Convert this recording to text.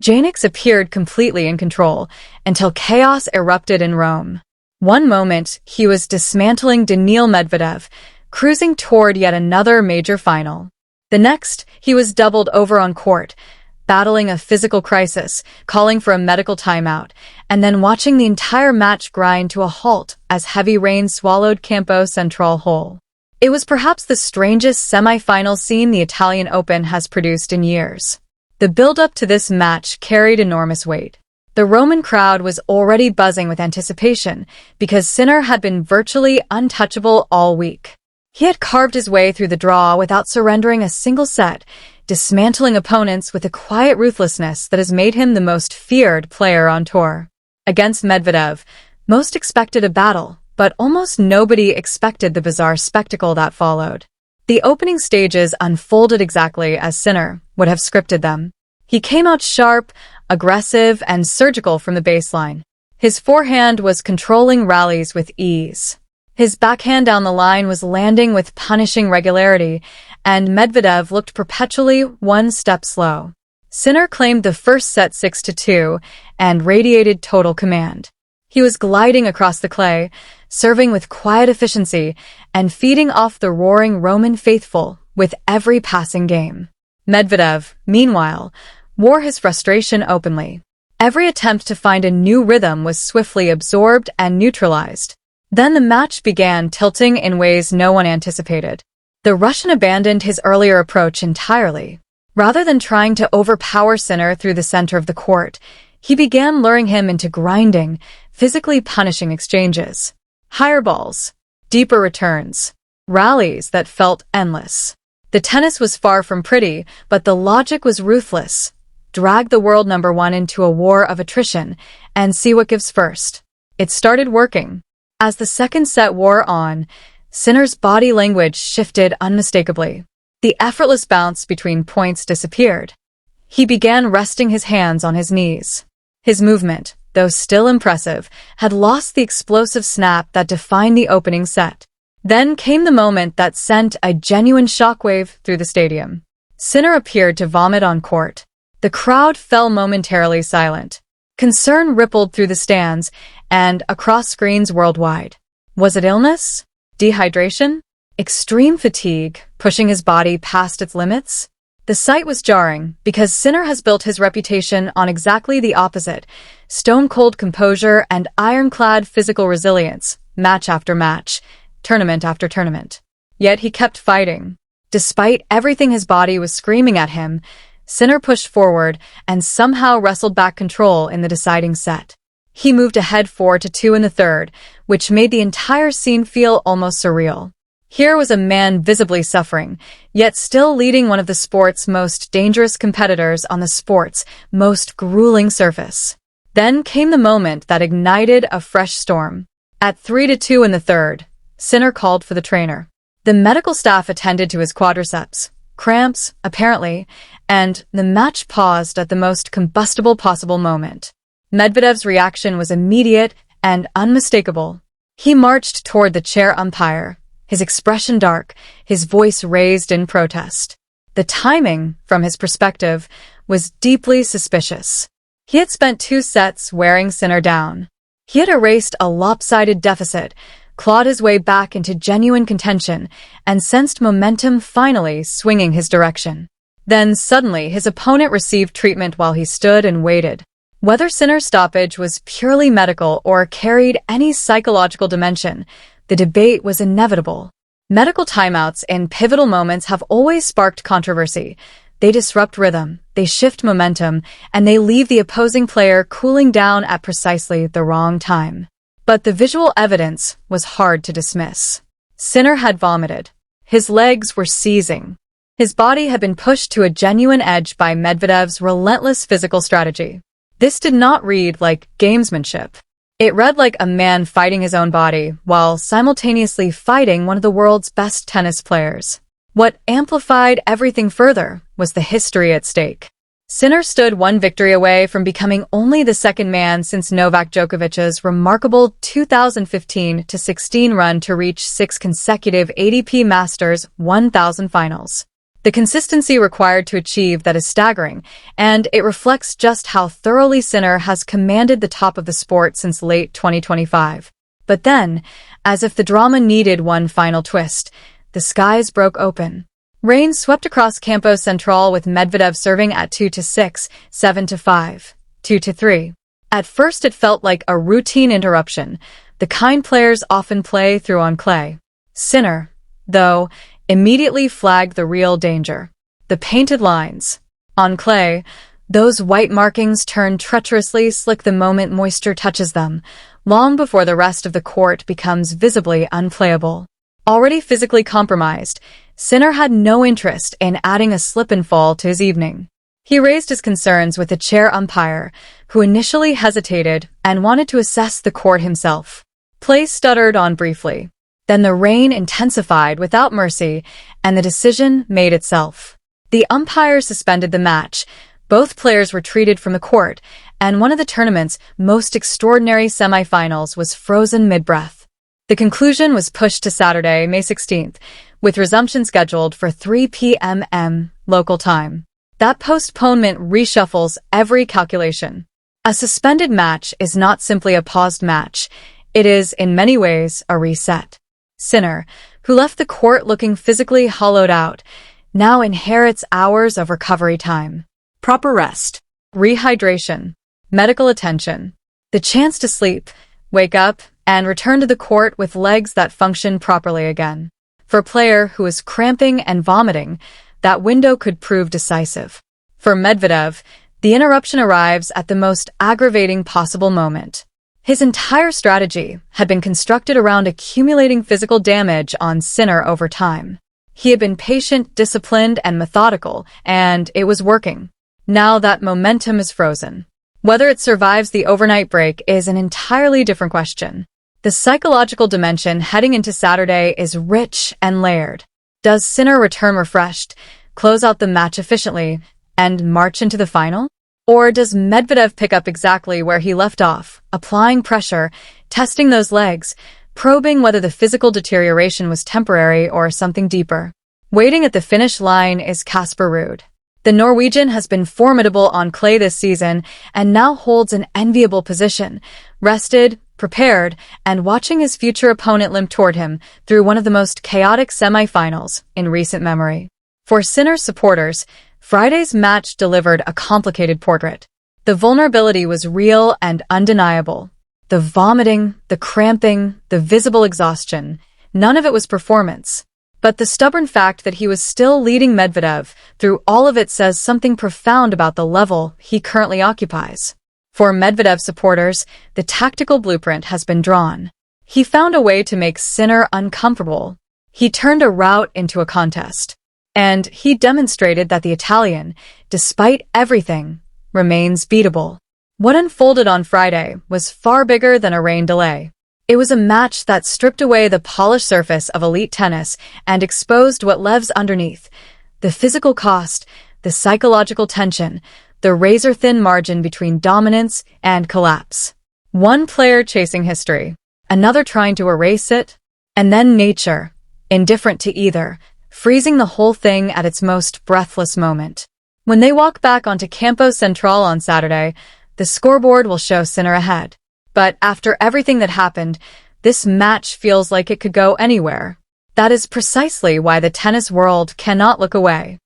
Jannik appeared completely in control until chaos erupted in Rome. One moment, he was dismantling Daniil Medvedev, cruising toward yet another major final. The next, he was doubled over on court, battling a physical crisis, calling for a medical timeout, and then watching the entire match grind to a halt as heavy rain swallowed Campo Central whole. It was perhaps the strangest semi-final scene the Italian Open has produced in years. The build-up to this match carried enormous weight. The Roman crowd was already buzzing with anticipation because Sinner had been virtually untouchable all week. He had carved his way through the draw without surrendering a single set, dismantling opponents with a quiet ruthlessness that has made him the most feared player on tour. Against Medvedev, most expected a battle, but almost nobody expected the bizarre spectacle that followed. The opening stages unfolded exactly as Sinner would have scripted them. He came out sharp, aggressive, and surgical from the baseline. His forehand was controlling rallies with ease. His backhand down the line was landing with punishing regularity, and Medvedev looked perpetually one step slow. Sinner claimed the first set 6-2 and radiated total command. He was gliding across the clay, serving with quiet efficiency and feeding off the roaring Roman faithful with every passing game. Medvedev, meanwhile, wore his frustration openly. Every attempt to find a new rhythm was swiftly absorbed and neutralized. Then the match began tilting in ways no one anticipated. The Russian abandoned his earlier approach entirely. Rather than trying to overpower Sinner through the center of the court, he began luring him into grinding, physically punishing exchanges. Higher balls, deeper returns, rallies that felt endless. The tennis was far from pretty, but the logic was ruthless. Drag the world number one into a war of attrition and see what gives first. It started working. As the second set wore on, Sinner's body language shifted unmistakably. The effortless bounce between points disappeared. He began resting his hands on his knees. His movement, though still impressive, had lost the explosive snap that defined the opening set. Then came the moment that sent a genuine shockwave through the stadium. Sinner appeared to vomit on court. The crowd fell momentarily silent. Concern rippled through the stands and across screens worldwide. Was it illness? Dehydration? Extreme fatigue, pushing his body past its limits? The sight was jarring because Sinner has built his reputation on exactly the opposite: stone-cold composure and ironclad physical resilience, match after match, tournament after tournament. Yet he kept fighting. Despite everything his body was screaming at him, Sinner pushed forward and somehow wrestled back control in the deciding set. He moved ahead 4-2 in the third, which made the entire scene feel almost surreal. Here was a man visibly suffering, yet still leading one of the sport's most dangerous competitors on the sport's most grueling surface. Then came the moment that ignited a fresh storm. At 3-2 in the third, Sinner called for the trainer. The medical staff attended to his quadriceps, cramps, apparently, and the match paused at the most combustible possible moment. Medvedev's reaction was immediate and unmistakable. He marched toward the chair umpire, his expression dark, his voice raised in protest. The timing, from his perspective, was deeply suspicious. He had spent 2 sets wearing Sinner down. He had erased a lopsided deficit, clawed his way back into genuine contention, and sensed momentum finally swinging his direction. Then suddenly his opponent received treatment while he stood and waited. Whether Sinner's stoppage was purely medical or carried any psychological dimension, the debate was inevitable. Medical timeouts in pivotal moments have always sparked controversy. They disrupt rhythm, they shift momentum, and they leave the opposing player cooling down at precisely the wrong time. But the visual evidence was hard to dismiss. Sinner had vomited. His legs were seizing. His body had been pushed to a genuine edge by Medvedev's relentless physical strategy. This did not read like gamesmanship. It read like a man fighting his own body while simultaneously fighting one of the world's best tennis players. What amplified everything further was the history at stake. Sinner stood one victory away from becoming only the second man since Novak Djokovic's remarkable 2015-16 run to reach 6 consecutive ATP Masters 1000 finals. The consistency required to achieve that is staggering, and it reflects just how thoroughly Sinner has commanded the top of the sport since late 2025. But then, as if the drama needed one final twist, the skies broke open. Rain swept across Campo Central with Medvedev serving at 2-6, 7-5, 2-3. At first it felt like a routine interruption, the kind players often play through on clay. Sinner, though, immediately flagged the real danger. The painted lines. On clay, those white markings turn treacherously slick the moment moisture touches them, long before the rest of the court becomes visibly unplayable. Already physically compromised, Sinner had no interest in adding a slip and fall to his evening. He raised his concerns with the chair umpire, who initially hesitated and wanted to assess the court himself. Play stuttered on briefly. Then the rain intensified without mercy, and the decision made itself. The umpire suspended the match. Both players retreated from the court, and one of the tournament's most extraordinary semifinals was frozen mid-breath. The conclusion was pushed to Saturday, May 16th, with resumption scheduled for 3 p.m. local time. That postponement reshuffles every calculation. A suspended match is not simply a paused match. It is, in many ways, a reset. Sinner, who left the court looking physically hollowed out, now inherits hours of recovery time. Proper rest, rehydration, medical attention, the chance to sleep, wake up, and return to the court with legs that function properly again. For a player who is cramping and vomiting, that window could prove decisive. For Medvedev, the interruption arrives at the most aggravating possible moment. His entire strategy had been constructed around accumulating physical damage on Sinner over time. He had been patient, disciplined, and methodical, and it was working. Now that momentum is frozen. Whether it survives the overnight break is an entirely different question. The psychological dimension heading into Saturday is rich and layered. Does Sinner return refreshed, close out the match efficiently, and march into the final? Or does Medvedev pick up exactly where he left off, applying pressure, testing those legs, probing whether the physical deterioration was temporary or something deeper? Waiting at the finish line is Casper Ruud. The Norwegian has been formidable on clay this season and now holds an enviable position, rested, prepared, and watching his future opponent limp toward him through one of the most chaotic semifinals in recent memory. For Sinner's supporters, Friday's match delivered a complicated portrait. The vulnerability was real and undeniable. The vomiting, the cramping, the visible exhaustion, none of it was performance. But the stubborn fact that he was still leading Medvedev through all of it says something profound about the level he currently occupies. For Medvedev supporters, the tactical blueprint has been drawn. He found a way to make Sinner uncomfortable. He turned a rout into a contest. And he demonstrated that the Italian, despite everything, remains beatable. What unfolded on Friday was far bigger than a rain delay. It was a match that stripped away the polished surface of elite tennis and exposed what lives underneath. The physical cost, the psychological tension, the razor-thin margin between dominance and collapse. One player chasing history, another trying to erase it, and then nature, indifferent to either, freezing the whole thing at its most breathless moment. When they walk back onto Campo Central on Saturday, the scoreboard will show Sinner ahead. But after everything that happened, this match feels like it could go anywhere. That is precisely why the tennis world cannot look away.